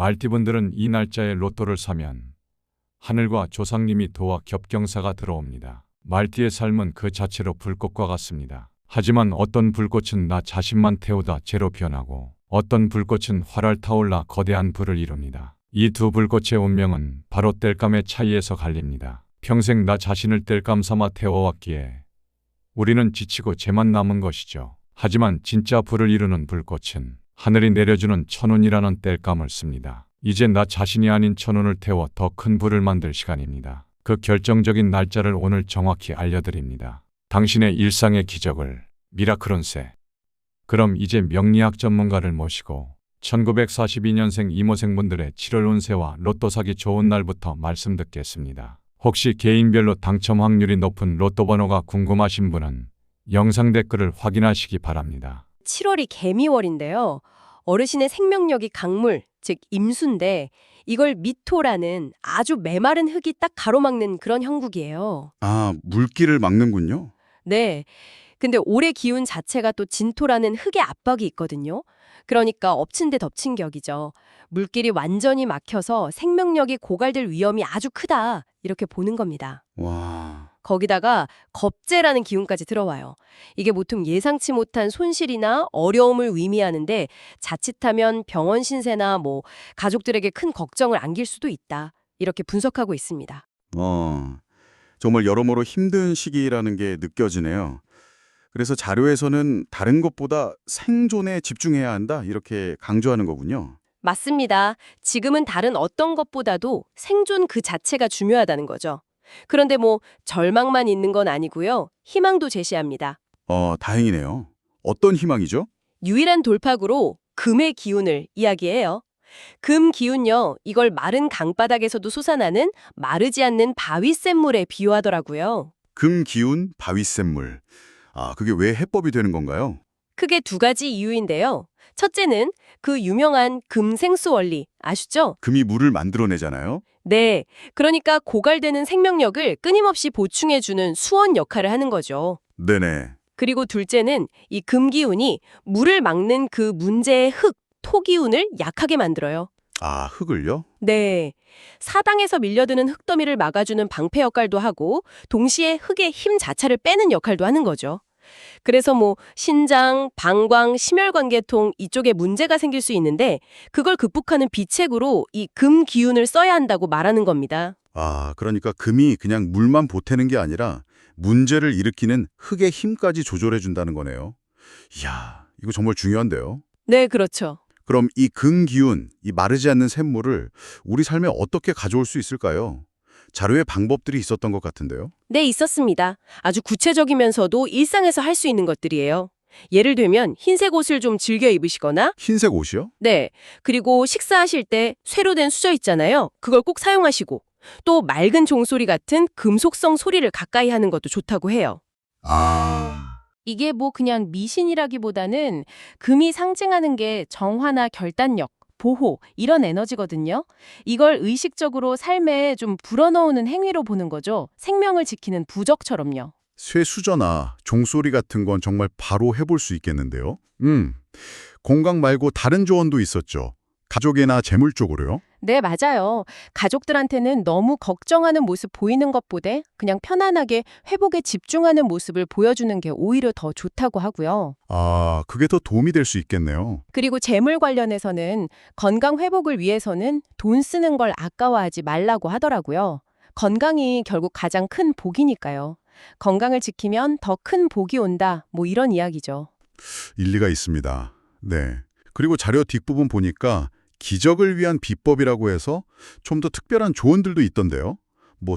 말띠분들은 이 날짜에 로또를 사면 하늘과 조상님이 도와 겹경사가 들어옵니다. 말띠의 삶은 그 자체로 불꽃과 같습니다. 하지만 어떤 불꽃은 나 자신만 태우다 재로 변하고 어떤 불꽃은 활활 타올라 거대한 불을 이룹니다. 이 두 불꽃의 운명은 바로 땔감의 차이에서 갈립니다. 평생 나 자신을 땔감 삼아 태워왔기에 우리는 지치고 재만 남은 것이죠. 하지만 진짜 불을 이루는 불꽃은 하늘이 내려주는 천운이라는 땔감을 씁니다. 이제 나 자신이 아닌 천운을 태워 더 큰 불을 만들 시간입니다. 그 결정적인 날짜를 오늘 정확히 알려드립니다. 당신의 일상의 기적을 미라클운세. 그럼 이제 명리학 전문가를 모시고 1942년생 이모생분들의 7월 운세와 로또 사기 좋은 날부터 말씀 듣겠습니다. 혹시 개인별로 당첨 확률이 높은 로또 번호가 궁금하신 분은 영상 댓글을 확인하시기 바랍니다. 7월이 개미월인데요. 어르신의 생명력이 강물, 즉 임수인데 이걸 미토라는 아주 메마른 흙이 딱 가로막는 그런 형국이에요. 아, 물기를 막는군요. 네. 근데 올해 기운 자체가 또 진토라는 흙의 압박이 있거든요. 그러니까 엎친 데 덮친 격이죠. 물길이 완전히 막혀서 생명력이 고갈될 위험이 아주 크다. 이렇게 보는 겁니다. 와, 거기다가 겁재라는 기운까지 들어와요. 이게 보통 예상치 못한 손실이나 어려움을 의미하는데 자칫하면 병원 신세나 가족들에게 큰 걱정을 안길 수도 있다. 이렇게 분석하고 있습니다. 정말 여러모로 힘든 시기라는 게 느껴지네요. 그래서 자료에서는 다른 것보다 생존에 집중해야 한다 이렇게 강조하는 거군요. 맞습니다. 지금은 다른 어떤 것보다도 생존 그 자체가 중요하다는 거죠. 그런데 절망만 있는 건 아니고요. 희망도 제시합니다. 다행이네요. 어떤 희망이죠? 유일한 돌파구로 금의 기운을 이야기해요. 금 기운요, 이걸 마른 강바닥에서도 솟아나는 마르지 않는 바위샘물에 비유하더라고요. 금 기운, 바위샘물. 아, 그게 왜 해법이 되는 건가요? 크게 두 가지 이유인데요. 첫째는 그 유명한 금생수 원리 아시죠? 금이 물을 만들어내잖아요. 네, 그러니까 고갈되는 생명력을 끊임없이 보충해주는 수원 역할을 하는 거죠. 네네. 그리고 둘째는 이 금기운이 물을 막는 그 문제의 흙, 토기운을 약하게 만들어요. 아, 흙을요? 네, 사당에서 밀려드는 흙더미를 막아주는 방패 역할도 하고 동시에 흙의 힘 자체를 빼는 역할도 하는 거죠. 그래서 신장, 방광, 심혈관계통 이쪽에 문제가 생길 수 있는데 그걸 극복하는 비책으로 이 금 기운을 써야 한다고 말하는 겁니다. 아, 그러니까 금이 그냥 물만 보태는 게 아니라 문제를 일으키는 흙의 힘까지 조절해 준다는 거네요. 이야, 이거 정말 중요한데요. 네, 그렇죠. 그럼 이 금 기운, 이 마르지 않는 샘물을 우리 삶에 어떻게 가져올 수 있을까요? 자료에 방법들이 있었던 것 같은데요. 네, 있었습니다. 아주 구체적이면서도 일상에서 할 수 있는 것들이에요. 예를 들면 흰색 옷을 좀 즐겨 입으시거나 흰색 옷이요? 네, 그리고 식사하실 때 쇠로 된 수저 있잖아요. 그걸 꼭 사용하시고 또 맑은 종소리 같은 금속성 소리를 가까이 하는 것도 좋다고 해요. 이게 그냥 미신이라기보다는 금이 상징하는 게 정화나 결단력, 보호, 이런 에너지거든요. 이걸 의식적으로 삶에 좀 불어넣는 행위로 보는 거죠. 생명을 지키는 부적처럼요. 쇠수저나 종소리 같은 건 정말 바로 해볼 수 있겠는데요. 건강 말고 다른 조언도 있었죠. 가족이나 재물 쪽으로요? 네, 맞아요. 가족들한테는 너무 걱정하는 모습 보이는 것보다 그냥 편안하게 회복에 집중하는 모습을 보여주는 게 오히려 더 좋다고 하고요. 아, 그게 더 도움이 될 수 있겠네요. 그리고 재물 관련해서는 건강 회복을 위해서는 돈 쓰는 걸 아까워하지 말라고 하더라고요. 건강이 결국 가장 큰 복이니까요. 건강을 지키면 더 큰 복이 온다. 이런 이야기죠. 일리가 있습니다. 네. 그리고 자료 뒷부분 보니까 기적을 위한 비법이라고 해서 좀 더 특별한 조언들도 있던데요.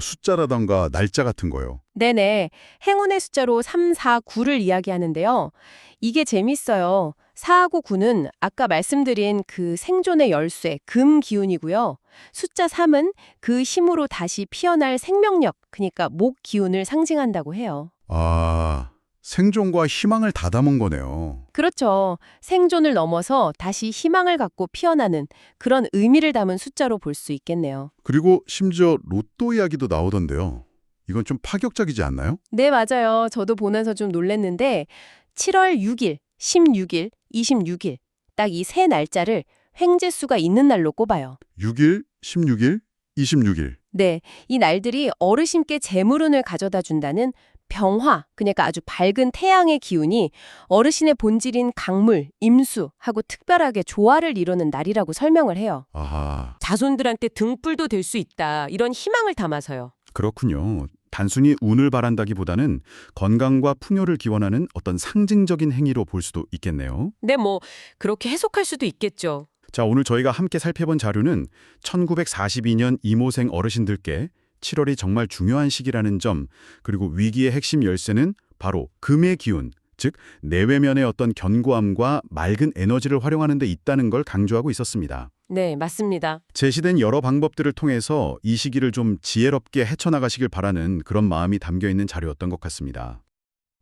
숫자라던가 날짜 같은 거요. 네네. 행운의 숫자로 3, 4, 9를 이야기하는데요. 이게 재밌어요. 4하고 9는 아까 말씀드린 그 생존의 열쇠, 금 기운이고요. 숫자 3은 그 힘으로 다시 피어날 생명력, 그러니까 목 기운을 상징한다고 해요. 아, 생존과 희망을 다 담은 거네요. 그렇죠. 생존을 넘어서 다시 희망을 갖고 피어나는 그런 의미를 담은 숫자로 볼 수 있겠네요. 그리고 심지어 로또 이야기도 나오던데요. 이건 좀 파격적이지 않나요? 네, 맞아요. 저도 보면서 좀 놀랐는데 7월 6일, 16일, 26일 딱 이 세 날짜를 횡재수가 있는 날로 꼽아요. 6일, 16일, 26일. 네, 이 날들이 어르신께 재물운을 가져다 준다는 병화, 그러니까 아주 밝은 태양의 기운이 어르신의 본질인 강물, 임수하고 특별하게 조화를 이루는 날이라고 설명을 해요. 아하, 자손들한테 등불도 될 수 있다, 이런 희망을 담아서요. 그렇군요. 단순히 운을 바란다기보다는 건강과 풍요를 기원하는 어떤 상징적인 행위로 볼 수도 있겠네요. 네, 뭐 그렇게 해석할 수도 있겠죠. 자, 오늘 저희가 함께 살펴본 자료는 1942년 이모생 어르신들께 7월이 정말 중요한 시기라는 점, 그리고 위기의 핵심 열쇠는 바로 금의 기운, 즉 내외면의 어떤 견고함과 맑은 에너지를 활용하는 데 있다는 걸 강조하고 있었습니다. 네, 맞습니다. 제시된 여러 방법들을 통해서 이 시기를 좀 지혜롭게 헤쳐나가시길 바라는 그런 마음이 담겨 있는 자료였던 것 같습니다.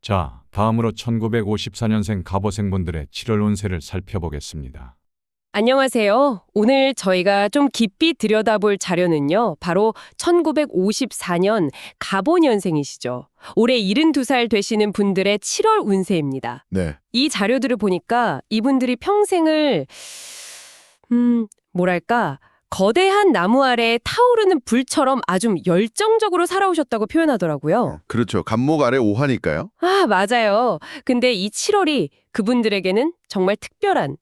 자, 다음으로 1954년생 갑오생분들의 7월 운세를 살펴보겠습니다. 안녕하세요. 오늘 저희가 좀 깊이 들여다볼 자료는요. 바로 1954년 갑오년생이시죠. 올해 72살 되시는 분들의 7월 운세입니다. 네. 이 자료들을 보니까 이분들이 평생을 뭐랄까 거대한 나무 아래 타오르는 불처럼 아주 열정적으로 살아오셨다고 표현하더라고요. 그렇죠. 감목 아래 오하니까요. 아, 맞아요. 근데 이 7월이 그분들에게는 정말 특별한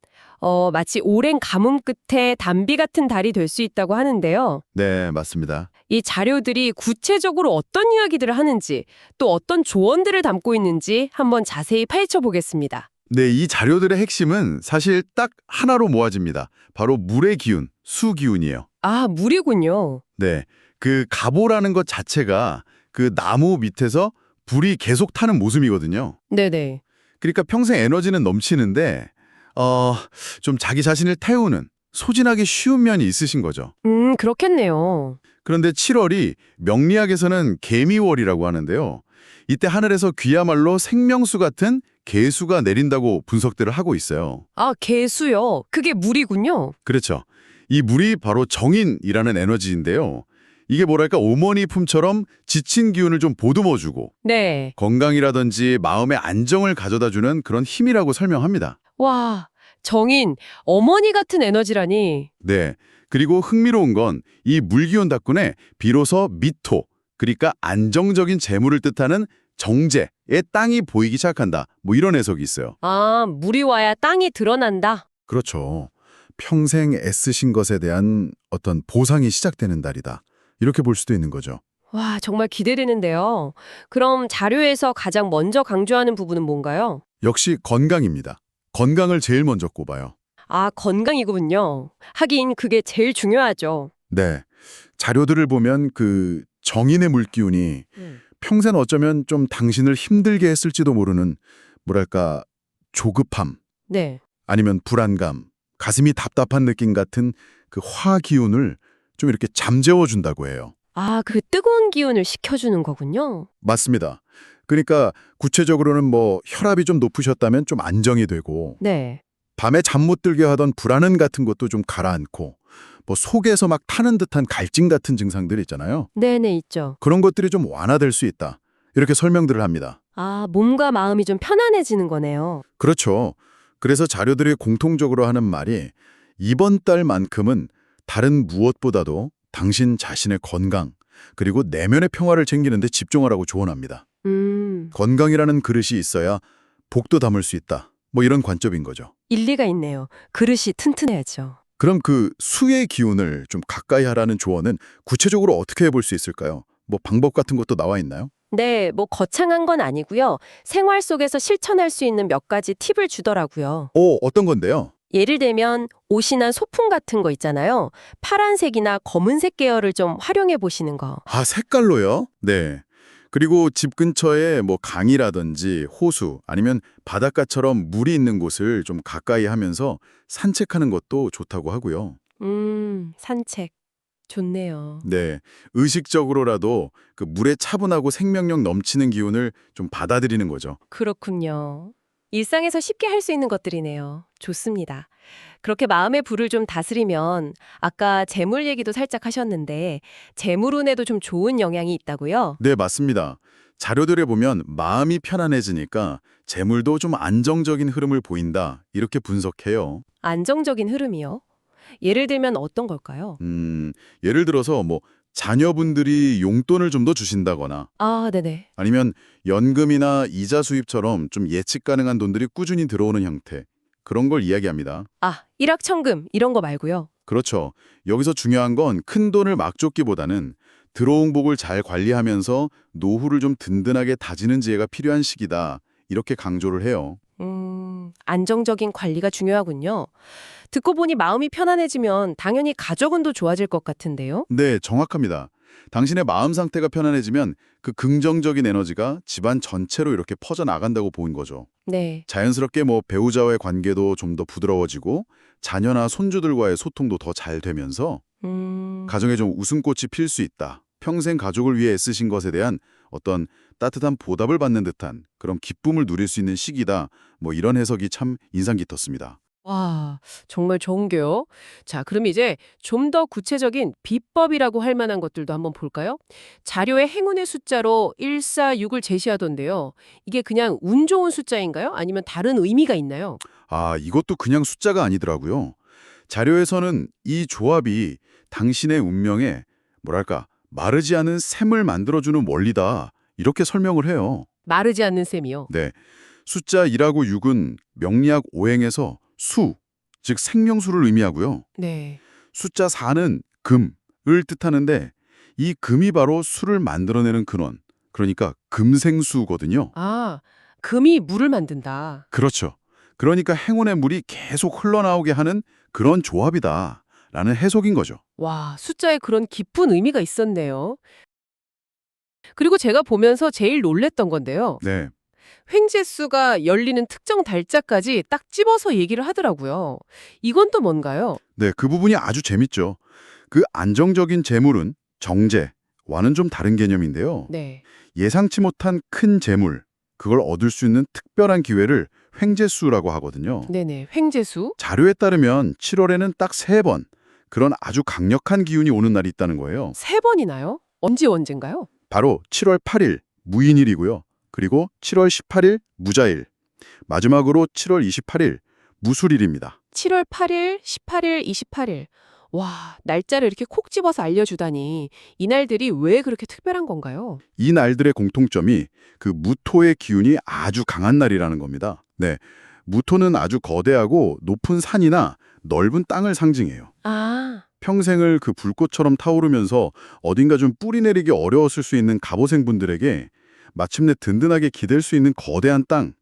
마치 오랜 가뭄 끝에 단비 같은 달이 될 수 있다고 하는데요. 네, 맞습니다. 이 자료들이 구체적으로 어떤 이야기들을 하는지 또 어떤 조언들을 담고 있는지 한번 자세히 파헤쳐 보겠습니다. 네, 이 자료들의 핵심은 사실 딱 하나로 모아집니다. 바로 물의 기운, 수 기운이에요. 아, 물이군요. 네, 그 갑오라는 것 자체가 그 나무 밑에서 불이 계속 타는 모습이거든요. 네네. 그러니까 평생 에너지는 넘치는데 좀 자기 자신을 태우는 소진하기 쉬운 면이 있으신 거죠. 그렇겠네요. 그런데 7월이 명리학에서는 개미월이라고 하는데요. 이때 하늘에서 귀야말로 생명수 같은 개수가 내린다고 분석들을 하고 있어요. 아, 개수요. 그게 물이군요. 그렇죠. 이 물이 바로 정인이라는 에너지인데요. 이게 뭐랄까 오머니 품처럼 지친 기운을 좀 보듬어주고 네. 건강이라든지 마음의 안정을 가져다주는 그런 힘이라고 설명합니다. 와, 정인, 어머니 같은 에너지라니. 네. 그리고 흥미로운 건 이 물기운 덕분에 비로소 미토, 그러니까 안정적인 재물을 뜻하는 정제의 땅이 보이기 시작한다. 뭐 이런 해석이 있어요. 아, 물이 와야 땅이 드러난다. 그렇죠. 평생 애쓰신 것에 대한 어떤 보상이 시작되는 달이다. 이렇게 볼 수도 있는 거죠. 와, 정말 기대되는데요. 그럼 자료에서 가장 먼저 강조하는 부분은 뭔가요? 역시 건강입니다. 건강을 제일 먼저 꼽아요. 아, 건강이군요. 하긴 그게 제일 중요하죠. 네. 자료들을 보면 그 정인의 물기운이 평생 어쩌면 좀 당신을 힘들게 했을지도 모르는 뭐랄까 조급함 네. 아니면 불안감, 가슴이 답답한 느낌 같은 그 화기운을 좀 이렇게 잠재워 준다고 해요. 아, 그 뜨거운 기운을 식혀주는 거군요. 맞습니다. 그러니까 구체적으로는 뭐 혈압이 좀 높으셨다면 좀 안정이 되고 네. 밤에 잠 못 들게 하던 불안은 같은 것도 좀 가라앉고 뭐 속에서 막 타는 듯한 갈증 같은 증상들 있잖아요. 네네, 있죠. 그런 것들이 좀 완화될 수 있다. 이렇게 설명들을 합니다. 아, 몸과 마음이 좀 편안해지는 거네요. 그렇죠. 그래서 자료들이 공통적으로 하는 말이 이번 달만큼은 다른 무엇보다도 당신 자신의 건강 그리고 내면의 평화를 챙기는 데 집중하라고 조언합니다. 건강이라는 그릇이 있어야 복도 담을 수 있다. 뭐 이런 관점인 거죠. 일리가 있네요. 그릇이 튼튼해야죠. 그럼 그 수의 기운을 좀 가까이 하라는 조언은 구체적으로 어떻게 해볼 수 있을까요? 뭐 방법 같은 것도 나와 있나요? 네, 뭐 거창한 건 아니고요. 생활 속에서 실천할 수 있는 몇 가지 팁을 주더라고요. 어떤 건데요? 예를 들면 옷이나 소품 같은 거 있잖아요. 파란색이나 검은색 계열을 좀 활용해 보시는 거. 아, 색깔로요? 네. 그리고 집 근처에 뭐 강이라든지 호수 아니면 바닷가처럼 물이 있는 곳을 좀 가까이 하면서 산책하는 것도 좋다고 하고요. 산책. 좋네요. 네. 의식적으로라도 그 물의 차분하고 생명력 넘치는 기운을 좀 받아들이는 거죠. 그렇군요. 일상에서 쉽게 할 수 있는 것들이네요. 좋습니다. 그렇게 마음의 불을 좀 다스리면 아까 재물 얘기도 살짝 하셨는데 재물운에도 좀 좋은 영향이 있다고요? 네, 맞습니다. 자료들에 보면 마음이 편안해지니까 재물도 좀 안정적인 흐름을 보인다. 이렇게 분석해요. 안정적인 흐름이요? 예를 들면 어떤 걸까요? 예를 들어서 뭐 자녀분들이 용돈을 좀 더 주신다거나 아, 네네. 아니면 연금이나 이자 수입처럼 좀 예측 가능한 돈들이 꾸준히 들어오는 형태. 그런 걸 이야기합니다. 아, 일확천금 이런 거 말고요. 그렇죠. 여기서 중요한 건 큰 돈을 막 쫓기보다는 들어온 복을 잘 관리하면서 노후를 좀 든든하게 다지는 지혜가 필요한 시기다. 이렇게 강조를 해요. 안정적인 관리가 중요하군요. 듣고 보니 마음이 편안해지면 당연히 가족운도 좋아질 것 같은데요. 네, 정확합니다. 당신의 마음 상태가 편안해지면 그 긍정적인 에너지가 집안 전체로 이렇게 퍼져나간다고 보는 거죠. 네. 자연스럽게 뭐 배우자와의 관계도 좀 더 부드러워지고 자녀나 손주들과의 소통도 더 잘 되면서 가정에 좀 웃음꽃이 필 수 있다. 평생 가족을 위해 애쓰신 것에 대한 어떤 따뜻한 보답을 받는 듯한 그런 기쁨을 누릴 수 있는 시기다. 뭐 이런 해석이 참 인상 깊었습니다. 와, 정말 좋은데요. 자, 그럼 이제 좀 더 구체적인 비법이라고 할 만한 것들도 한번 볼까요? 자료에 행운의 숫자로 146을 제시하던데요. 이게 그냥 운 좋은 숫자인가요? 아니면 다른 의미가 있나요? 아, 이것도 그냥 숫자가 아니더라고요. 자료에서는 이 조합이 당신의 운명에 뭐랄까 마르지 않은 샘을 만들어주는 원리다. 이렇게 설명을 해요. 마르지 않는 셈이요. 네, 숫자 1하고 6은 명리학 오행에서 수, 즉 생명수를 의미하고요. 네. 숫자 4는 금을 뜻하는데 이 금이 바로 수를 만들어내는 근원, 그러니까 금생수거든요. 아, 금이 물을 만든다. 그렇죠. 그러니까 행운의 물이 계속 흘러나오게 하는 그런 조합이다 라는 해석인 거죠. 와, 숫자에 그런 깊은 의미가 있었네요. 그리고 제가 보면서 제일 놀랬던 건데요. 네, 횡재수가 열리는 특정 달자까지 딱 집어서 얘기를 하더라고요. 이건 또 뭔가요? 네, 그 부분이 아주 재밌죠. 그 안정적인 재물은 정제와는 좀 다른 개념인데요. 네. 예상치 못한 큰 재물, 그걸 얻을 수 있는 특별한 기회를 횡재수라고 하거든요. 네네. 횡재수? 자료에 따르면 7월에는 딱 3번 그런 아주 강력한 기운이 오는 날이 있다는 거예요. 3번이나요? 언제인가요? 바로 7월 8일 무인일이고요. 그리고 7월 18일 무자일, 마지막으로 7월 28일 무술일입니다. 7월 8일, 18일, 28일. 와, 날짜를 이렇게 콕 집어서 알려주다니 이날들이 왜 그렇게 특별한 건가요? 이 날들의 공통점이 그 무토의 기운이 아주 강한 날이라는 겁니다. 네, 무토는 아주 거대하고 높은 산이나 넓은 땅을 상징해요. 아, 평생을 그 불꽃처럼 타오르면서 어딘가 좀 뿌리 내리기 어려웠을 수 있는 갑오생분들에게 마침내 든든하게 기댈 수 있는 거대한 땅,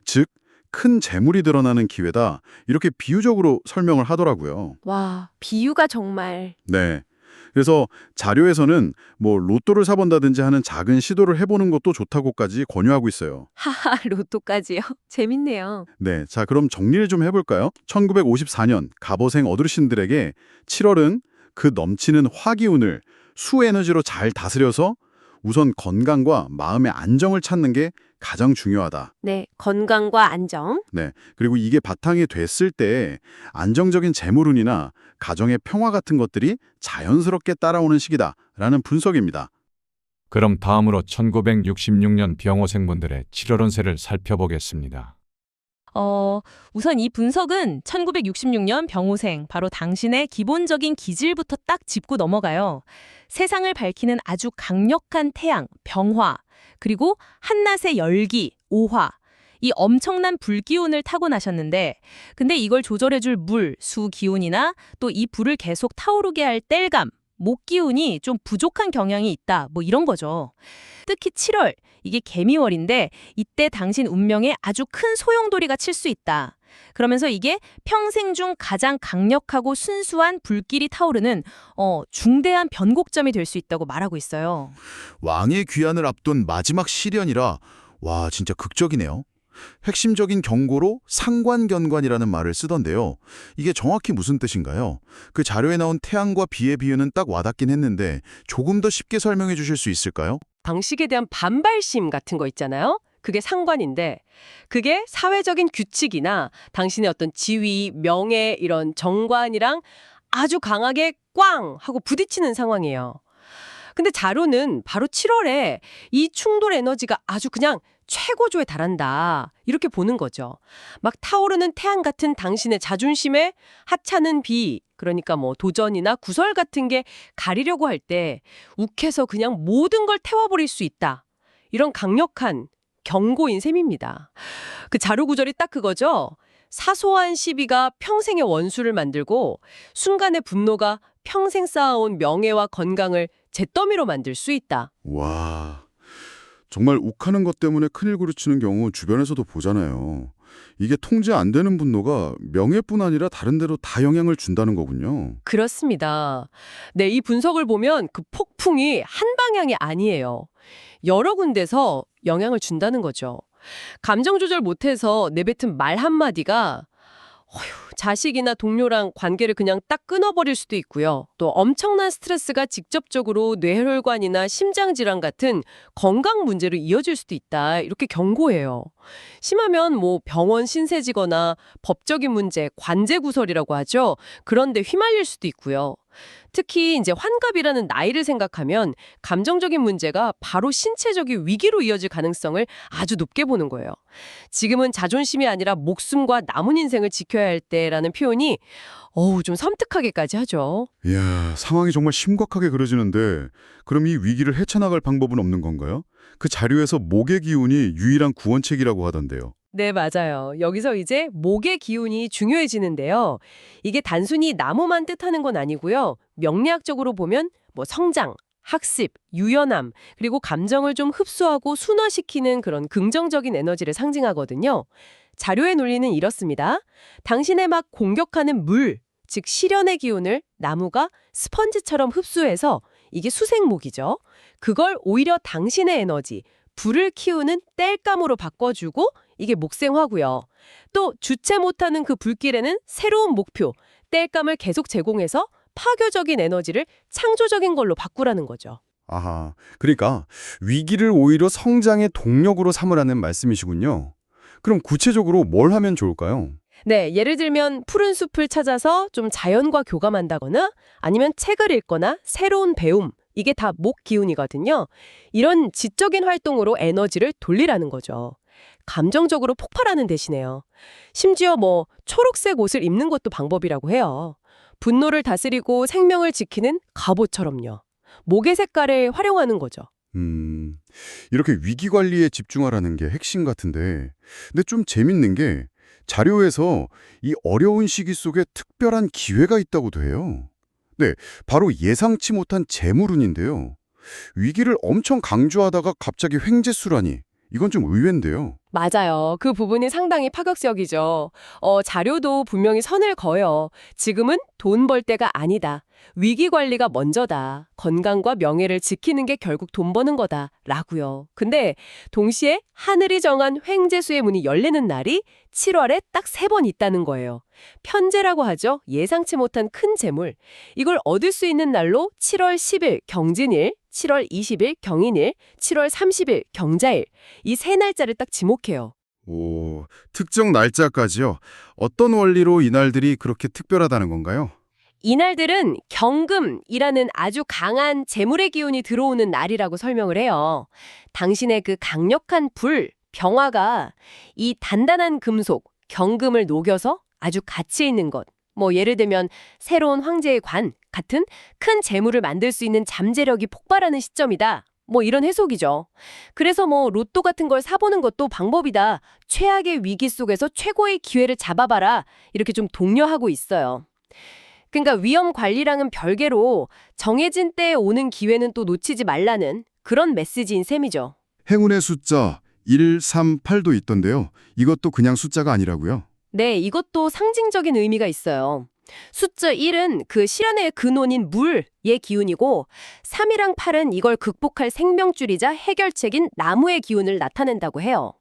즉 큰 재물이 드러나는 기회다. 이렇게 비유적으로 설명을 하더라고요. 와, 비유가 정말. 네. 그래서 자료에서는 뭐 로또를 사본다든지 하는 작은 시도를 해보는 것도 좋다고까지 권유하고 있어요. 하하, 로또까지요? 재밌네요. 네, 자 그럼 정리를 좀 해볼까요? 1954년 갑오생 어르신들에게 7월은 그 넘치는 화기운을 수 에너지로 잘 다스려서 우선 건강과 마음의 안정을 찾는 게 가장 중요하다. 네, 건강과 안정. 네, 그리고 이게 바탕이 됐을 때 안정적인 재물운이나 가정의 평화 같은 것들이 자연스럽게 따라오는 시기다라는 분석입니다. 그럼 다음으로 1966년 병호생분들의 7월운세를 살펴보겠습니다. 우선 이 분석은 1966년 병호생, 바로 당신의 기본적인 기질부터 딱 짚고 넘어가요. 세상을 밝히는 아주 강력한 태양, 병화, 그리고 한낮의 열기, 오화, 이 엄청난 불기운을 타고나셨는데, 근데 이걸 조절해줄 물, 수 기운이나 또 이 불을 계속 타오르게 할 땔감, 목 기운이 좀 부족한 경향이 있다, 뭐 이런 거죠. 특히 7월, 이게 개미월인데 이때 당신 운명에 아주 큰 소용돌이가 칠 수 있다. 그러면서 이게 평생 중 가장 강력하고 순수한 불길이 타오르는 중대한 변곡점이 될 수 있다고 말하고 있어요. 왕의 귀환을 앞둔 마지막 시련이라 와 진짜 극적이네요. 핵심적인 경고로 상관견관이라는 말을 쓰던데요. 이게 정확히 무슨 뜻인가요? 그 자료에 나온 태양과 비의 비유는 딱 와닿긴 했는데 조금 더 쉽게 설명해 주실 수 있을까요? 방식에 대한 반발심 같은 거 있잖아요. 그게 상관인데 그게 사회적인 규칙이나 당신의 어떤 지위, 명예 이런 정관이랑 아주 강하게 꽝 하고 부딪히는 상황이에요. 근데 자료는 바로 7월에 이 충돌 에너지가 아주 그냥 최고조에 달한다. 이렇게 보는 거죠. 막 타오르는 태양 같은 당신의 자존심에 하찮은 비, 그러니까 뭐 도전이나 구설 같은 게 가리려고 할 때 욱해서 그냥 모든 걸 태워버릴 수 있다. 이런 강력한 경고인 셈입니다. 그 자료 구절이 딱 그거죠. 사소한 시비가 평생의 원수를 만들고 순간의 분노가 평생 쌓아온 명예와 건강을 잿더미로 만들 수 있다. 와, 정말 욱하는 것 때문에 큰일 그르치는 경우 주변에서도 보잖아요. 이게 통제 안 되는 분노가 명예뿐 아니라 다른 데로 다 영향을 준다는 거군요. 그렇습니다. 네, 이 분석을 보면 그 폭풍이 한 방향이 아니에요. 여러 군데서 영향을 준다는 거죠. 감정 조절 못해서 내뱉은 말 한마디가 자식이나 동료랑 관계를 그냥 딱 끊어버릴 수도 있고요. 또 엄청난 스트레스가 직접적으로 뇌혈관이나 심장질환 같은 건강 문제로 이어질 수도 있다. 이렇게 경고해요. 심하면 뭐 병원 신세지거나 법적인 문제, 관제구설이라고 하죠. 그런데 휘말릴 수도 있고요. 특히 이제 환갑이라는 나이를 생각하면 감정적인 문제가 바로 신체적인 위기로 이어질 가능성을 아주 높게 보는 거예요. 지금은 자존심이 아니라 목숨과 남은 인생을 지켜야 할 때라는 표현이 좀 섬뜩하게까지 하죠. 이야, 상황이 정말 심각하게 그려지는데 그럼 이 위기를 헤쳐나갈 방법은 없는 건가요? 그 자료에서 목의 기운이 유일한 구원책이라고 하던데요. 네, 맞아요. 여기서 이제 목의 기운이 중요해지는데요. 이게 단순히 나무만 뜻하는 건 아니고요. 명리학적으로 보면 뭐 성장, 학습, 유연함, 그리고 감정을 좀 흡수하고 순화시키는 그런 긍정적인 에너지를 상징하거든요. 자료의 논리는 이렇습니다. 당신의 막 공격하는 물, 즉 시련의 기운을 나무가 스펀지처럼 흡수해서 이게 수생목이죠. 그걸 오히려 당신의 에너지, 불을 키우는 땔감으로 바꿔주고 이게 목생화고요. 또 주체 못하는 그 불길에는 새로운 목표, 땔감을 계속 제공해서 파괴적인 에너지를 창조적인 걸로 바꾸라는 거죠. 아하, 그러니까 위기를 오히려 성장의 동력으로 삼으라는 말씀이시군요. 그럼 구체적으로 뭘 하면 좋을까요? 네, 예를 들면 푸른 숲을 찾아서 좀 자연과 교감한다거나 아니면 책을 읽거나 새로운 배움, 이게 다 목 기운이거든요. 이런 지적인 활동으로 에너지를 돌리라는 거죠. 감정적으로 폭발하는 대신에요. 심지어 뭐 초록색 옷을 입는 것도 방법이라고 해요. 분노를 다스리고 생명을 지키는 갑옷처럼요. 목의 색깔을 활용하는 거죠. 이렇게 위기 관리에 집중하라는 게 핵심 같은데, 근데 좀 재밌는 게 자료에서 이 어려운 시기 속에 특별한 기회가 있다고도 해요. 네, 바로 예상치 못한 재물운인데요. 위기를 엄청 강조하다가 갑자기 횡재수라니, 이건 좀 의외인데요. 맞아요. 그 부분이 상당히 파격적이죠. 자료도 분명히 선을 그어요. 지금은 돈 벌 때가 아니다. 위기 관리가 먼저다. 건강과 명예를 지키는 게 결국 돈 버는 거다. 라고요. 근데 동시에 하늘이 정한 횡재수의 문이 열리는 날이 7월에 딱 3번 있다는 거예요. 편재라고 하죠. 예상치 못한 큰 재물. 이걸 얻을 수 있는 날로 7월 10일 경진일, 7월 20일 경인일, 7월 30일 경자일. 이 세 날짜를 딱 지목해요. 오, 특정 날짜까지요? 어떤 원리로 이 날들이 그렇게 특별하다는 건가요? 이날들은 경금이라는 아주 강한 재물의 기운이 들어오는 날이라고 설명을 해요. 당신의 그 강력한 불, 병화가 이 단단한 금속, 경금을 녹여서 아주 가치 있는 것, 뭐 예를 들면 새로운 황제의 관 같은 큰 재물을 만들 수 있는 잠재력이 폭발하는 시점이다. 뭐 이런 해석이죠. 그래서 뭐 로또 같은 걸 사보는 것도 방법이다. 최악의 위기 속에서 최고의 기회를 잡아봐라. 이렇게 좀 독려하고 있어요. 그러니까 위험 관리랑은 별개로 정해진 때에 오는 기회는 또 놓치지 말라는 그런 메시지인 셈이죠. 행운의 숫자 138도 있던데요. 이것도 그냥 숫자가 아니라고요? 네, 이것도 상징적인 의미가 있어요. 숫자 1은 그 실현의 근원인 물의 기운이고 3이랑 8은 이걸 극복할 생명줄이자 해결책인 나무의 기운을 나타낸다고 해요.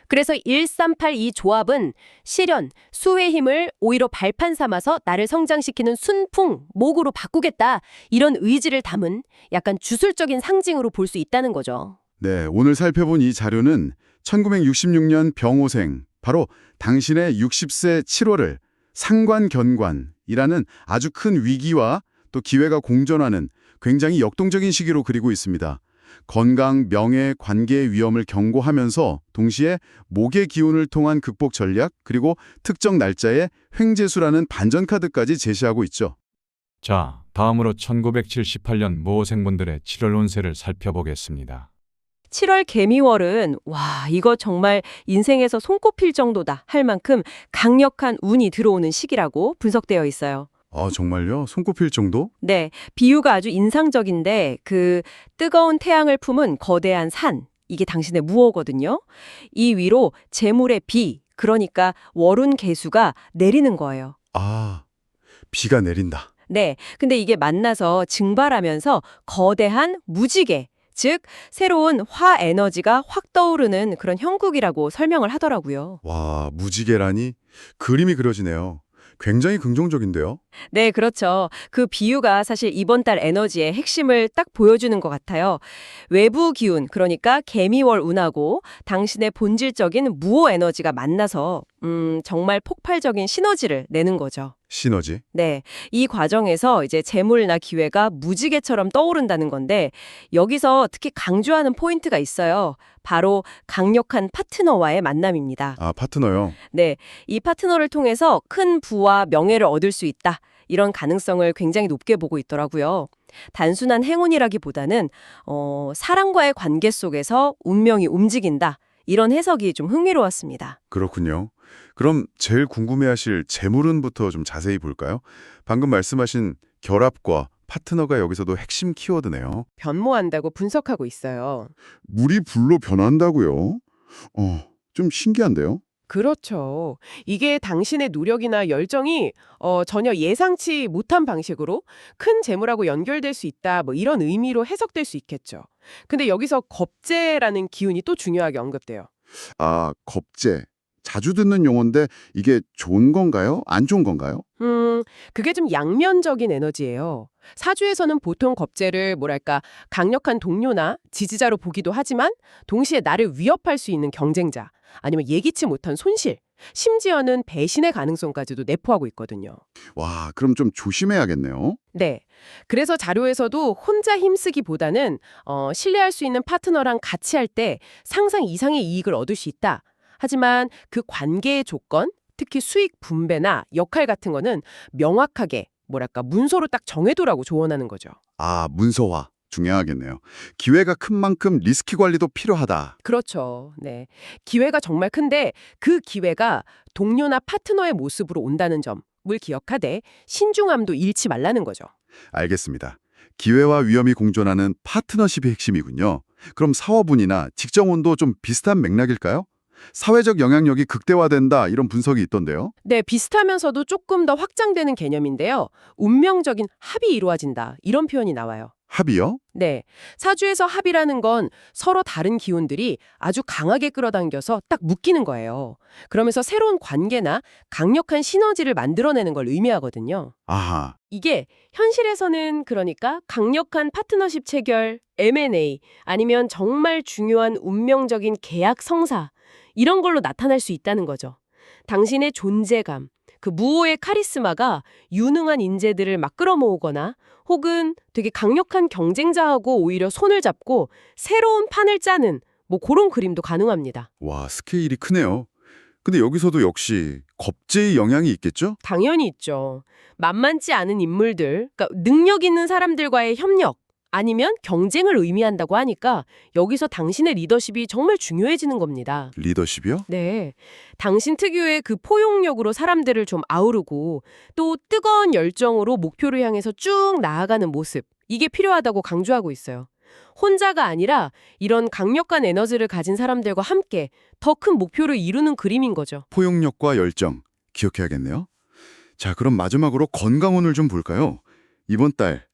그래서 138 이 조합은 실현, 수의 힘을 오히려 발판 삼아서 나를 성장시키는 순풍, 목으로 바꾸겠다 이런 의지를 담은 약간 주술적인 상징으로 볼 수 있다는 거죠. 네, 오늘 살펴본 이 자료는 1966년 병오생, 바로 당신의 60세 7월을 상관견관이라는 아주 큰 위기와 또 기회가 공존하는 굉장히 역동적인 시기로 그리고 있습니다. 건강, 명예, 관계의 위험을 경고하면서 동시에 목의 기운을 통한 극복 전략 그리고 특정 날짜에 횡재수라는 반전 카드까지 제시하고 있죠. 자, 다음으로 1978년 모호생분들의 7월 운세를 살펴보겠습니다. 7월 개미월은 와, 이거 정말 인생에서 손꼽힐 정도다 할 만큼 강력한 운이 들어오는 시기라고 분석되어 있어요. 아, 정말요? 손꼽힐 정도? 네, 비유가 아주 인상적인데 그 뜨거운 태양을 품은 거대한 산, 이게 당신의 무호거든요. 이 위로 재물의 비, 그러니까 월운 개수가 내리는 거예요. 아, 비가 내린다. 네, 근데 이게 만나서 증발하면서 거대한 무지개, 즉 새로운 화 에너지가 확 떠오르는 그런 형국이라고 설명을 하더라고요. 와, 무지개라니? 그림이 그려지네요. 굉장히 긍정적인데요? 네, 그렇죠. 그 비유가 사실 이번 달 에너지의 핵심을 딱 보여주는 것 같아요. 외부 기운, 그러니까 개미월 운하고 당신의 본질적인 무호 에너지가 만나서 정말 폭발적인 시너지를 내는 거죠. 시너지. 네, 이 과정에서 이제 재물이나 기회가 무지개처럼 떠오른다는 건데 여기서 특히 강조하는 포인트가 있어요. 바로 강력한 파트너와의 만남입니다. 아, 파트너요. 네, 이 파트너를 통해서 큰 부와 명예를 얻을 수 있다. 이런 가능성을 굉장히 높게 보고 있더라고요. 단순한 행운이라기보다는 사람과의 관계 속에서 운명이 움직인다. 이런 해석이 좀 흥미로웠습니다. 그렇군요. 그럼 제일 궁금해하실 재물운부터 좀 자세히 볼까요? 방금 말씀하신 결합과 파트너가 여기서도 핵심 키워드네요. 변모한다고 분석하고 있어요. 물이 불로 변한다고요? 좀 신기한데요? 그렇죠. 이게 당신의 노력이나 열정이 전혀 예상치 못한 방식으로 큰 재물하고 연결될 수 있다, 뭐 이런 의미로 해석될 수 있겠죠. 근데 여기서 겁재라는 기운이 또 중요하게 언급돼요. 아, 겁재. 자주 듣는 용어인데 이게 좋은 건가요? 안 좋은 건가요? 그게 좀 양면적인 에너지예요. 사주에서는 보통 겁재를 뭐랄까 강력한 동료나 지지자로 보기도 하지만 동시에 나를 위협할 수 있는 경쟁자, 아니면 예기치 못한 손실, 심지어는 배신의 가능성까지도 내포하고 있거든요. 와, 그럼 좀 조심해야겠네요. 네. 그래서 자료에서도 혼자 힘쓰기보다는 신뢰할 수 있는 파트너랑 같이 할 때 상상 이상의 이익을 얻을 수 있다. 하지만 그 관계의 조건, 특히 수익 분배나 역할 같은 거는 명확하게 뭐랄까 문서로 딱 정해두라고 조언하는 거죠. 아, 문서화. 중요하겠네요. 기회가 큰 만큼 리스크 관리도 필요하다. 그렇죠. 네. 기회가 정말 큰데 그 기회가 동료나 파트너의 모습으로 온다는 점을 기억하되 신중함도 잃지 말라는 거죠. 알겠습니다. 기회와 위험이 공존하는 파트너십이 핵심이군요. 그럼 사업운이나 직장운도 좀 비슷한 맥락일까요? 사회적 영향력이 극대화된다 이런 분석이 있던데요. 네, 비슷하면서도 조금 더 확장되는 개념인데요. 운명적인 합이 이루어진다. 이런 표현이 나와요. 합의요? 네, 사주에서 합이라는 건 서로 다른 기운들이 아주 강하게 끌어당겨서 딱 묶이는 거예요. 그러면서 새로운 관계나 강력한 시너지를 만들어내는 걸 의미하거든요. 아하, 이게 현실에서는 그러니까 강력한 파트너십 체결, M&A, 아니면 정말 중요한 운명적인 계약 성사, 이런 걸로 나타날 수 있다는 거죠. 당신의 존재감, 그 무호의 카리스마가 유능한 인재들을 막 끌어모으거나 혹은 되게 강력한 경쟁자하고 오히려 손을 잡고 새로운 판을 짜는 뭐 그런 그림도 가능합니다. 와, 스케일이 크네요. 근데 여기서도 역시 겁재의 영향이 있겠죠? 당연히 있죠. 만만치 않은 인물들, 그러니까 능력 있는 사람들과의 협력, 아니면 경쟁을 의미한다고 하니까 여기서 당신의 리더십이 정말 중요해지는 겁니다. 리더십이요? 네. 당신 특유의 그 포용력으로 사람들을 좀 아우르고 또 뜨거운 열정으로 목표를 향해서 쭉 나아가는 모습. 이게 필요하다고 강조하고 있어요. 혼자가 아니라 이런 강력한 에너지를 가진 사람들과 함께 더 큰 목표를 이루는 그림인 거죠. 포용력과 열정 기억해야겠네요. 자, 그럼 마지막으로 건강운을 좀 볼까요? 이번 달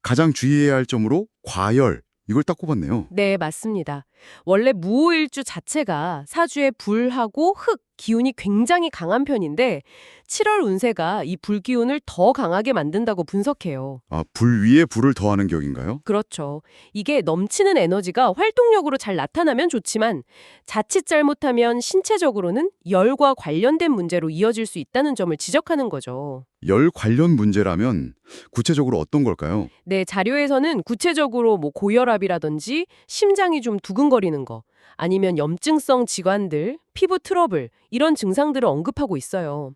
가장 주의해야 할 점으로 과열 이걸 딱 꼽았네요. 네, 맞습니다. 원래 무오일주 자체가 사주의 불하고 흑, 기운이 굉장히 강한 편인데 7월 운세가 이 불기운을 더 강하게 만든다고 분석해요. 아, 불 위에 불을 더하는 격인가요? 그렇죠. 이게 넘치는 에너지가 활동력으로 잘 나타나면 좋지만 자칫 잘못하면 신체적으로는 열과 관련된 문제로 이어질 수 있다는 점을 지적하는 거죠. 열 관련 문제라면 구체적으로 어떤 걸까요? 네, 자료에서는 구체적으로 고혈압이라든지 심장이 좀 두근거리는 거, 아니면 염증성 질환들, 피부 트러블 이런 증상들을 언급하고 있어요.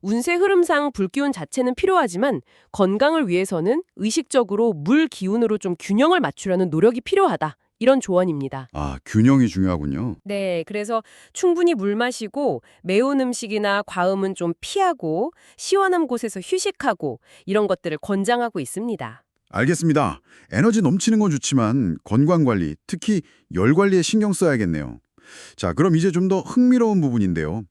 운세 흐름상 불기운 자체는 필요하지만 건강을 위해서는 의식적으로 물 기운으로 좀 균형을 맞추려는 노력이 필요하다. 이런 조언입니다. 아, 균형이 중요하군요. 네, 그래서 충분히 물 마시고 매운 음식이나 과음은 좀 피하고 시원한 곳에서 휴식하고 이런 것들을 권장하고 있습니다. 알겠습니다. 에너지 넘치는 건 좋지만 건강관리, 특히 열 관리에 신경 써야겠네요. 자, 그럼 이제 좀 더 흥미로운 부분인데요.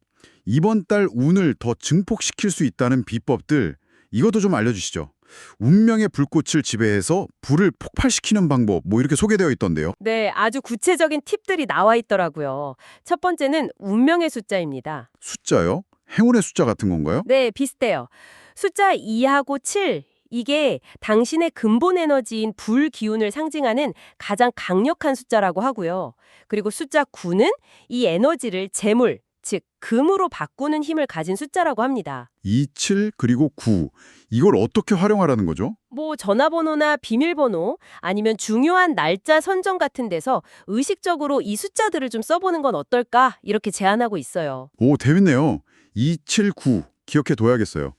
이번 달 운을 더 증폭시킬 수 있다는 비법들, 이것도 좀 알려주시죠. 운명의 불꽃을 지배해서 불을 폭발시키는 방법, 이렇게 소개되어 있던데요. 네, 아주 구체적인 팁들이 나와 있더라고요. 첫 번째는 운명의 숫자입니다. 숫자요? 행운의 숫자 같은 건가요? 네, 비슷해요. 숫자 2하고 7, 이게 당신의 근본 에너지인 불 기운을 상징하는 가장 강력한 숫자라고 하고요. 그리고 숫자 9는 이 에너지를 재물, 즉 금으로 바꾸는 힘을 가진 숫자라고 합니다. 27 그리고 9. 이걸 어떻게 활용하라는 거죠? 전화번호나 비밀번호 아니면 중요한 날짜 선정 같은 데서 의식적으로 이 숫자들을 좀 써보는 건 어떨까 이렇게 제안하고 있어요. 오, 재밌네요. 279 기억해 둬야겠어요.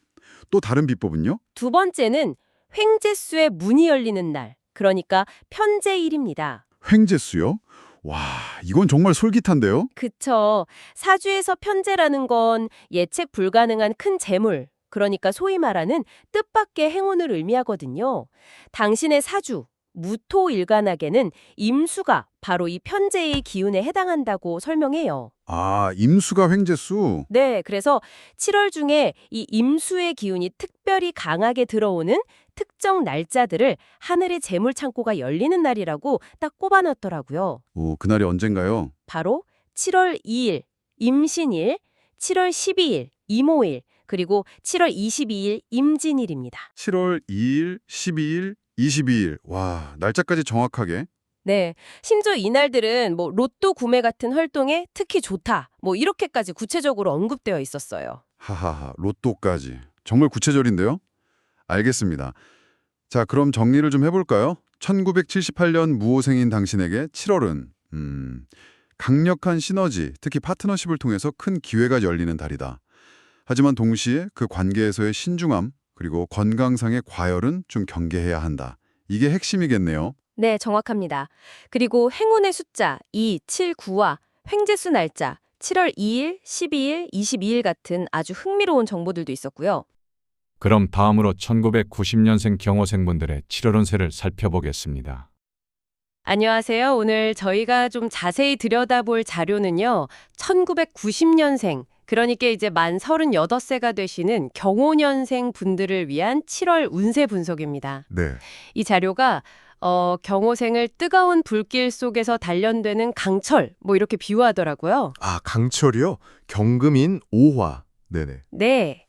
또 다른 비법은요? 두 번째는 횡재수의 문이 열리는 날, 그러니까 편재일입니다. 횡재수요? 와, 이건 정말 솔깃한데요? 그쵸. 사주에서 편재라는 건 예측 불가능한 큰 재물, 그러니까 소위 말하는 뜻밖의 행운을 의미하거든요. 당신의 사주, 무토일간에게는 임수가 바로 이 편재의 기운에 해당한다고 설명해요. 아, 임수가 횡재수? 네, 그래서 7월 중에 이 임수의 기운이 특별히 강하게 들어오는 특정 날짜들을 하늘의 재물 창고가 열리는 날이라고 딱 꼽아놨더라고요. 오, 그날이 언젠가요? 바로 7월 2일, 임신일, 7월 12일, 이모일, 그리고 7월 22일, 임진일입니다. 7월 2일, 12일, 22일. 와, 날짜까지 정확하게. 네, 심지어 이날들은 로또 구매 같은 활동에 특히 좋다, 이렇게까지 구체적으로 언급되어 있었어요. 하하하, 로또까지. 정말 구체적인데요? 알겠습니다. 자, 그럼 정리를 좀 해볼까요? 1978년 무오생인 당신에게 7월은 강력한 시너지, 특히 파트너십을 통해서 큰 기회가 열리는 달이다. 하지만 동시에 그 관계에서의 신중함, 그리고 건강상의 과열은 좀 경계해야 한다. 이게 핵심이겠네요. 네, 정확합니다. 그리고 행운의 숫자 2, 7, 9와 횡재수 날짜 7월 2일, 12일, 22일 같은 아주 흥미로운 정보들도 있었고요. 그럼 다음으로 1990년생 경호생분들의 7월 운세를 살펴보겠습니다. 안녕하세요. 오늘 저희가 좀 자세히 들여다볼 자료는요. 1990년생, 그러니까 이제 만 38세가 되시는 경호년생 분들을 위한 7월 운세 분석입니다. 네. 이 자료가 경호생을 뜨거운 불길 속에서 단련되는 강철, 이렇게 비유하더라고요. 아, 강철이요? 경금인 오화. 네네. 네.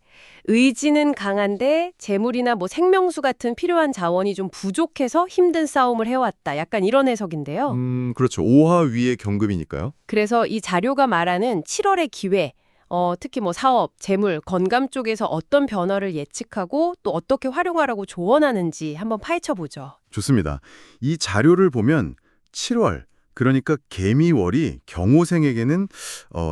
의지는 강한데 재물이나 생명수 같은 필요한 자원이 좀 부족해서 힘든 싸움을 해왔다. 약간 이런 해석인데요. 그렇죠. 오화 위에 경금이니까요. 그래서 이 자료가 말하는 7월의 기회, 특히 사업, 재물, 건강 쪽에서 어떤 변화를 예측하고 또 어떻게 활용하라고 조언하는지 한번 파헤쳐보죠. 좋습니다. 이 자료를 보면 7월, 그러니까 개미월이 경호생에게는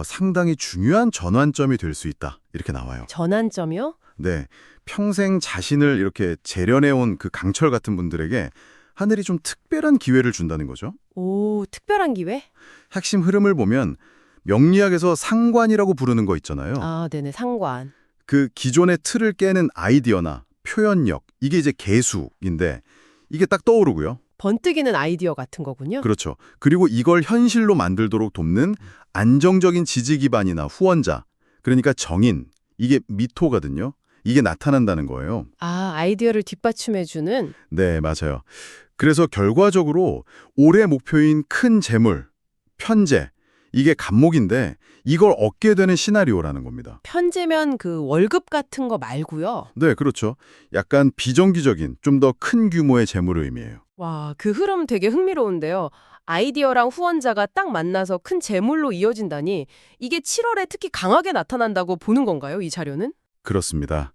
상당히 중요한 전환점이 될 수 있다. 이렇게 나와요. 전환점이요? 네, 평생 자신을 이렇게 재련해온 그 강철 같은 분들에게 하늘이 좀 특별한 기회를 준다는 거죠. 오, 특별한 기회? 핵심 흐름을 보면 명리학에서 상관이라고 부르는 거 있잖아요. 아, 네네, 상관. 그 기존의 틀을 깨는 아이디어나 표현력, 이게 이제 개수인데 이게 딱 떠오르고요. 번뜩이는 아이디어 같은 거군요. 그렇죠. 그리고 이걸 현실로 만들도록 돕는 안정적인 지지 기반이나 후원자, 그러니까 정인, 이게 미토거든요. 이게 나타난다는 거예요. 아, 아이디어를 뒷받침해주는? 네, 맞아요. 그래서 결과적으로 올해 목표인 큰 재물, 편재, 이게 간목인데 이걸 얻게 되는 시나리오라는 겁니다. 편제면 그 월급 같은 거 말고요. 네, 그렇죠. 약간 비정기적인 좀 더 큰 규모의 재물을 의미해요. 와, 그 흐름 되게 흥미로운데요. 아이디어랑 후원자가 딱 만나서 큰 재물로 이어진다니 이게 7월에 특히 강하게 나타난다고 보는 건가요, 이 자료는? 그렇습니다.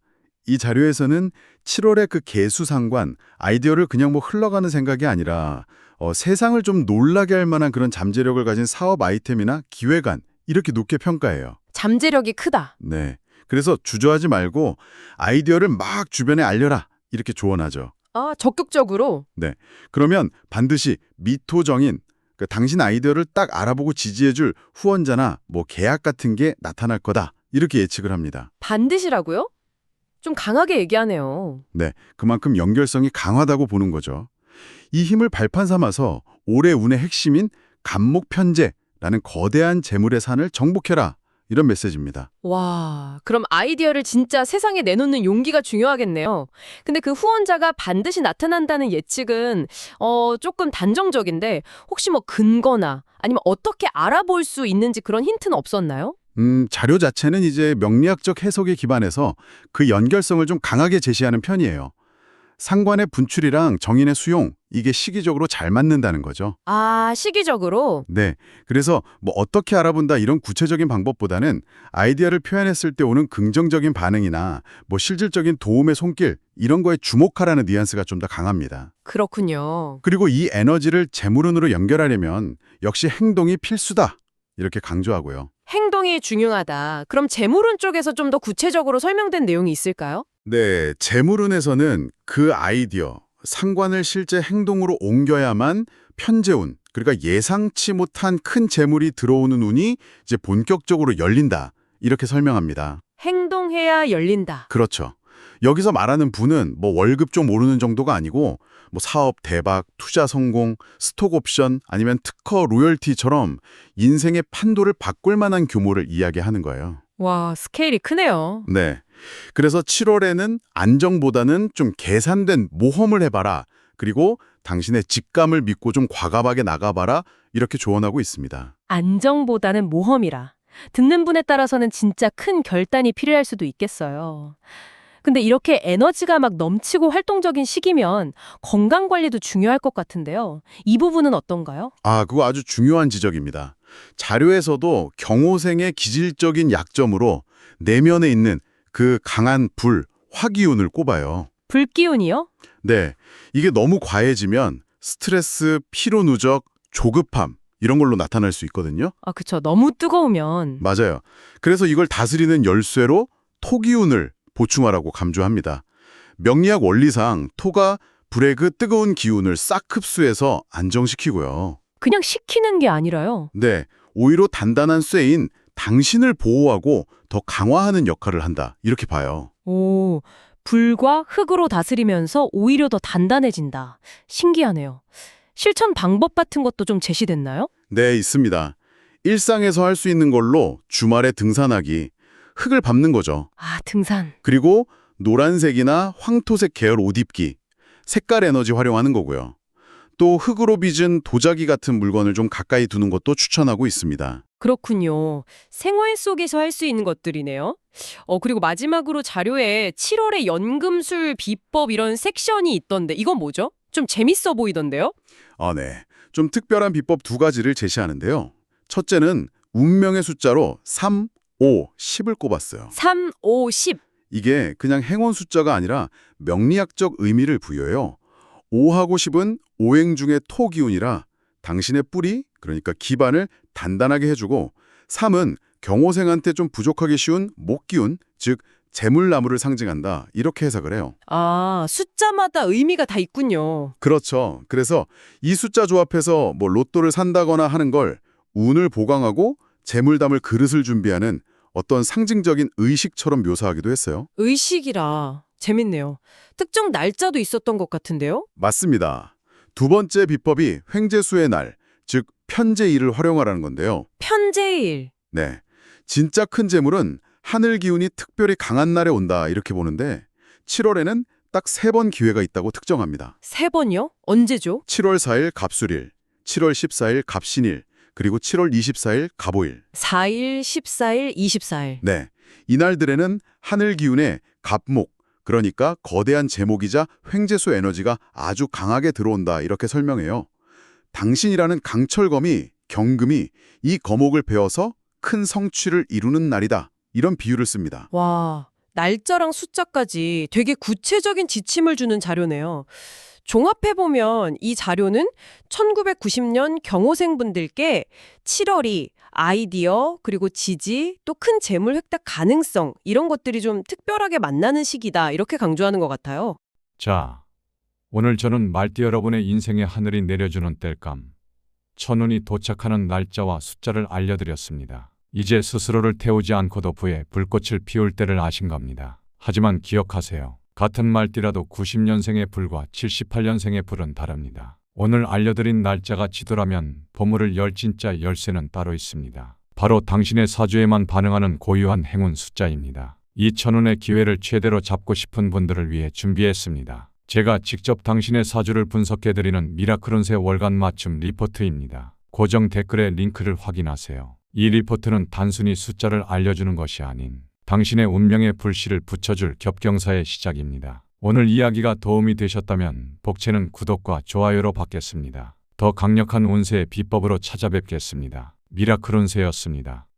이 자료에서는 7월의 그 개수상관, 아이디어를 그냥 뭐 흘러가는 생각이 아니라 세상을 좀 놀라게 할 만한 그런 잠재력을 가진 사업 아이템이나 기획안, 이렇게 높게 평가해요. 잠재력이 크다. 네. 그래서 주저하지 말고 아이디어를 막 주변에 알려라, 이렇게 조언하죠. 아, 적극적으로. 그러면 반드시 미토정인, 그 당신 아이디어를 딱 알아보고 지지해줄 후원자나 뭐 계약 같은 게 나타날 거다, 이렇게 예측을 합니다. 반드시라고요? 좀 강하게 얘기하네요. 네, 그만큼 연결성이 강하다고 보는 거죠. 이 힘을 발판 삼아서 올해 운의 핵심인 간목편재라는 거대한 재물의 산을 정복해라, 이런 메시지입니다. 와, 그럼 아이디어를 진짜 세상에 내놓는 용기가 중요하겠네요. 근데 그 후원자가 반드시 나타난다는 예측은 조금 단정적인데 혹시 뭐 근거나 아니면 어떻게 알아볼 수 있는지 그런 힌트는 없었나요? 자료 자체는 이제 명리학적 해석에 기반해서 그 연결성을 좀 강하게 제시하는 편이에요. 상관의 분출이랑 정인의 수용, 이게 시기적으로 잘 맞는다는 거죠. 아, 시기적으로? 네, 그래서 뭐 어떻게 알아본다 이런 구체적인 방법보다는 아이디어를 표현했을 때 오는 긍정적인 반응이나 뭐 실질적인 도움의 손길, 이런 거에 주목하라는 뉘앙스가 좀 더 강합니다. 그렇군요. 그리고 이 에너지를 재물운으로 연결하려면 역시 행동이 필수다, 이렇게 강조하고요. 행동이 중요하다. 그럼 재물운 쪽에서 좀 더 구체적으로 설명된 내용이 있을까요? 네, 재물운에서는 그 아이디어, 상관을 실제 행동으로 옮겨야만 편재운, 그러니까 예상치 못한 큰 재물이 들어오는 운이 이제 본격적으로 열린다, 이렇게 설명합니다. 행동해야 열린다. 그렇죠. 여기서 말하는 부는 뭐 월급 좀 오르는 정도가 아니고 뭐 사업 대박, 투자 성공, 스톡 옵션 아니면 특허 로열티처럼 인생의 판도를 바꿀 만한 규모를 이야기하는 거예요. 와, 스케일이 크네요. 네. 그래서 7월에는 안정보다는 좀 계산된 모험을 해봐라. 그리고 당신의 직감을 믿고 좀 과감하게 나가봐라. 이렇게 조언하고 있습니다. 안정보다는 모험이라. 듣는 분에 따라서는 진짜 큰 결단이 필요할 수도 있겠어요. 근데 이렇게 에너지가 막 넘치고 활동적인 시기면 건강관리도 중요할 것 같은데요. 이 부분은 어떤가요? 아, 그거 아주 중요한 지적입니다. 자료에서도 경호생의 기질적인 약점으로 내면에 있는 그 강한 불, 화기운을 꼽아요. 불기운이요? 네, 이게 너무 과해지면 스트레스, 피로 누적, 조급함 이런 걸로 나타날 수 있거든요. 아, 그쵸. 너무 뜨거우면. 맞아요. 그래서 이걸 다스리는 열쇠로 토기운을 보충하라고 강조합니다. 명리학 원리상 토가 불의 그 뜨거운 기운을 싹 흡수해서 안정시키고요. 그냥 식히는 게 아니라요. 네, 오히려 단단한 쇠인 당신을 보호하고 더 강화하는 역할을 한다, 이렇게 봐요. 오, 불과 흙으로 다스리면서 오히려 더 단단해진다. 신기하네요. 실천 방법 같은 것도 좀 제시됐나요? 네, 있습니다. 일상에서 할 수 있는 걸로 주말에 등산하기, 흙을 밟는 거죠. 아, 등산. 그리고 노란색이나 황토색 계열 옷 입기, 색깔 에너지 활용하는 거고요. 또 흙으로 빚은 도자기 같은 물건을 좀 가까이 두는 것도 추천하고 있습니다. 그렇군요. 생활 속에서 할 수 있는 것들이네요. 그리고 마지막으로 자료에 7월의 연금술 비법 이런 섹션이 있던데 이건 뭐죠? 좀 재밌어 보이던데요? 아, 네. 좀 특별한 비법 2가지를 제시하는데요. 첫째는 운명의 숫자로 3, 5, 10을 꼽았어요. 3, 5, 10. 이게 그냥 행운 숫자가 아니라 명리학적 의미를 부여해요. 5하고 10은 오행 중의 토 기운이라 당신의 뿌리, 그러니까 기반을 단단하게 해주고 3은 경호생한테 좀 부족하기 쉬운 목 기운, 즉 재물나무를 상징한다, 이렇게 해석을 해요. 아, 숫자마다 의미가 다 있군요. 그렇죠. 그래서 이 숫자 조합해서 뭐 로또를 산다거나 하는 걸 운을 보강하고 재물 담을 그릇을 준비하는 어떤 상징적인 의식처럼 묘사하기도 했어요. 의식이라 재밌네요. 특정 날짜도 있었던 것 같은데요? 맞습니다. 두 번째 비법이 횡재수의 날, 즉 편재일을 활용하라는 건데요. 편재일. 네, 진짜 큰 재물은 하늘 기운이 특별히 강한 날에 온다, 이렇게 보는데 7월에는 딱 3번 기회가 있다고 특정합니다. 3번이요? 언제죠? 7월 4일 갑술일, 7월 14일 갑신일, 그리고 7월 24일 갑오일. 4일, 14일, 24일. 네. 이날들에는 하늘 기운에 갑목, 그러니까 거대한 제목이자 횡재수 에너지가 아주 강하게 들어온다 이렇게 설명해요. 당신이라는 강철검이, 경금이 이 거목을 베어서 큰 성취를 이루는 날이다. 이런 비유를 씁니다. 와, 날짜랑 숫자까지 되게 구체적인 지침을 주는 자료네요. 종합해보면 이 자료는 1990년 경호생분들께 7월이 아이디어, 그리고 지지, 또 큰 재물 획득 가능성 이런 것들이 좀 특별하게 만나는 시기다 이렇게 강조하는 것 같아요. 자, 오늘 저는 말띠 여러분의 인생에 하늘이 내려주는 땔감, 천운이 도착하는 날짜와 숫자를 알려드렸습니다. 이제 스스로를 태우지 않고도 부에 불꽃을 피울 때를 아신 겁니다. 하지만 기억하세요. 같은 말띠라도 90년생의 불과 78년생의 불은 다릅니다. 오늘 알려드린 날짜가 지도라면 보물을 열 진짜 열쇠는 따로 있습니다. 바로 당신의 사주에만 반응하는 고유한 행운 숫자입니다. 이 천운의 기회를 최대로 잡고 싶은 분들을 위해 준비했습니다. 제가 직접 당신의 사주를 분석해드리는 미라클 운세 월간 맞춤 리포트입니다. 고정 댓글에 링크를 확인하세요. 이 리포트는 단순히 숫자를 알려주는 것이 아닌 당신의 운명의 불씨를 붙여줄 겹경사의 시작입니다. 오늘 이야기가 도움이 되셨다면 복채는 구독과 좋아요로 받겠습니다. 더 강력한 운세의 비법으로 찾아뵙겠습니다. 미라클 운세였습니다.